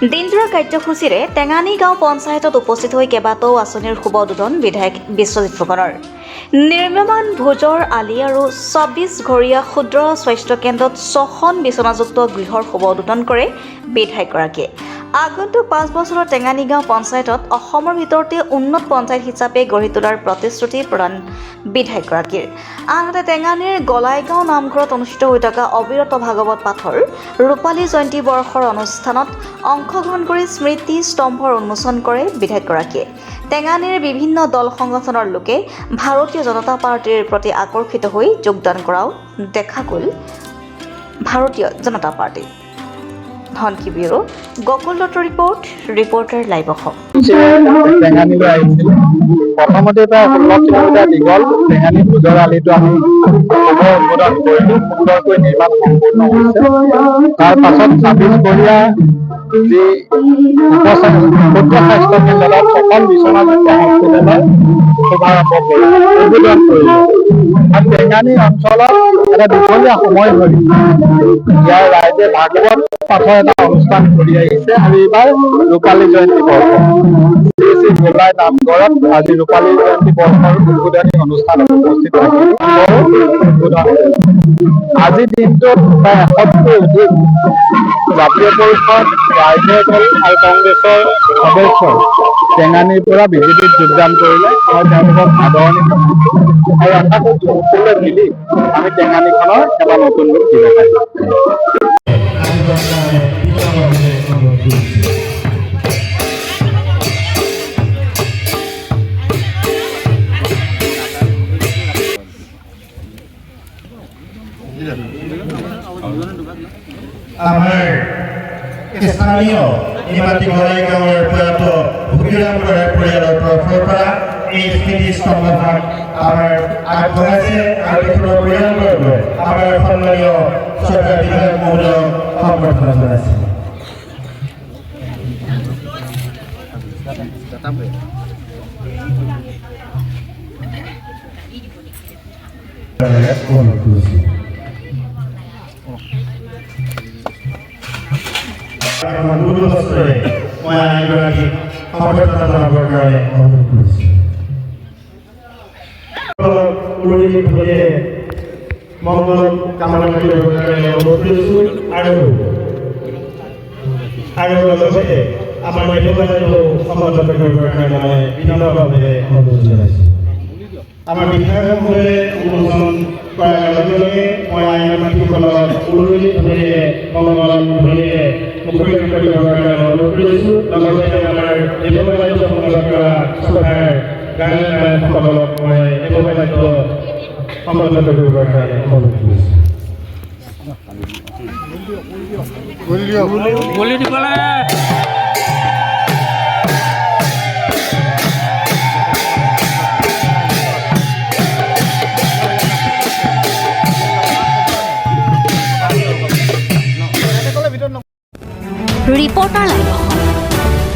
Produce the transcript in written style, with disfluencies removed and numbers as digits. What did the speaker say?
দিনজোৰা কাৰ্যসূচীৰে টেঙানী গাঁও পঞ্চায়তত উপস্থিত হৈ কেইবাটাও আঁচনিৰ শুভ উদ্বোধন বিধায়ক বিশ্বজিৎ ফুকনৰ। নিৰ্মাণ ভোজৰ আলি আৰু ২৪ ঘৰীয়া ক্ষুদ্ৰ স্বাস্থ্য কেন্দ্ৰত ৬খন বিচনাযুক্ত গৃহৰ শুভ উদ্বোধন কৰে বিধায়কগৰাকীয়ে। আগন্তুক ৫ বছৰৰ টেঙানী গাঁও পঞ্চায়তত অসমৰ ভিতৰতে উন্নত পঞ্চায়ত হিচাপে গঢ়ি তোলাৰ প্ৰতিশ্ৰুতি প্ৰদান বিধায়কগৰাকীৰ। আনহাতে টেঙানীৰ গলাইগাঁও নামঘৰত অনুষ্ঠিত হৈ থকা অবিৰত ভাগৱত পাঠৰ ৰূপালী জয়ন্তী বৰ্ষৰ অনুষ্ঠানত অংশগ্ৰহণ কৰি স্মৃতি স্তম্ভৰ উন্মোচন কৰে বিধায়কগৰাকীয়ে। টেঙানীৰ বিভিন্ন দল সংগঠনৰ লোকে ভাৰতীয় জনতা পাৰ্টিৰ প্ৰতি আকৰ্ষিত হৈ যোগদান কৰাও দেখা গ'ল ভাৰতীয় জনতা পাৰ্টি। ধনকি ব্যুৰো গকুল দত্তৰ ৰিপৰ্টাৰ লাইভ অসম। টেঙানীলৈ আহিছিল। প্ৰথমতে প্ৰায় ১৬ কিলোমিটাৰ দীঘল টেঙানী ভোজৰ আলিটো আমি উদ্বোধন কৰিলোঁ। সুন্দৰকৈ নিৰ্মাণ সম্পূৰ্ণ হৈছে। তাৰ পাছত ২৬ ঘৰীয়া যি ক্ষুদ্ৰ স্বাস্থ্য কেন্দ্ৰত ৬খন বিচনাযুক্ত হস্পিটেলৰ শুভাৰম্ভ কৰিলোঁ, উদ্বোধন কৰিলোঁ। আৰু টেঙানী অঞ্চলত এটা দীঘলীয়া সময় ধৰি ইয়াৰ ৰাইজে ভাগৱত পাঠৰ এটা অনুষ্ঠান কৰি আহিছে আৰু এইবাৰ ৰূপালী জয়ন্তী বৰ্ষ শ্ৰী শ্ৰী গোলাই নামঘৰত আজি ৰূপালী জয়ন্তী বৰ্ষৰ উদ্বোধনী অনুষ্ঠানত উপস্থিত থাকি উদ্বোধন আজিৰ দিনটোত প্ৰায় ১০০তকৈ অধিক জাতীয় পৰিষদ, ৰাইজৰ দল আৰু কংগ্ৰেছৰ সদস্যই টেঙানীৰ পৰা বিজেপিত যোগদান কৰিলে। মই তেওঁলোকক আদৰণি জনাইছোঁ আৰু আশা কৰিছোঁ সকলোৱে মিলি আমি টেঙানীখনৰ এটা নতুন ৰূপ দিব পাৰিম। আমাৰ স্থানীয় নিমাতী গলাই গাঁৱৰ প্ৰয়াত ভূমিৰাম বৰাই পৰিয়ালৰ তৰফৰ পৰা এই স্মৃতি স্তম্ভভাগ আমাৰ আগবঢ়াইছে আৰু তেখেতৰ পৰিয়ালবৰ্গই আমাৰ সন্মানীয় চৰকাৰ বিধায়ক মহোদয়ক সম্বৰ্ধনা জনাইছে। মই আইনগৰাকীক সম্বৰ্ধনা জনাবৰ কাৰণে অনুৰোধ কৰিছোঁ। মংগল কামনা কৰিবৰ কাৰণে অনুৰোধ কৰিছোঁ আৰু লগতে আমাৰ মেধবাদীও সম্বৰ্ধনা কৰিবৰ কাৰণে মই বিনম্ৰভাৱে অনুৰোধ জনাইছোঁ। আমাৰ বিধায়কসকলে উন্মোচন কৰাৰ লগে লগে মই আইনগৰাকীসকলক উৰুলি ধ্বনিৰে মংগল ধ্বনিৰে মুখৰিত কৰিবৰ কাৰণে অনুৰোধ কৰিছোঁ। লগতে আমাৰ মেধবাদী সংগ্ৰহ কৰা সভাৰ গায়কসকলক মই মেধবাদী সম্বৰ্ধনা কৰিবৰ কাৰণে অনুৰোধ কৰিছোঁ। Reporter live Assam.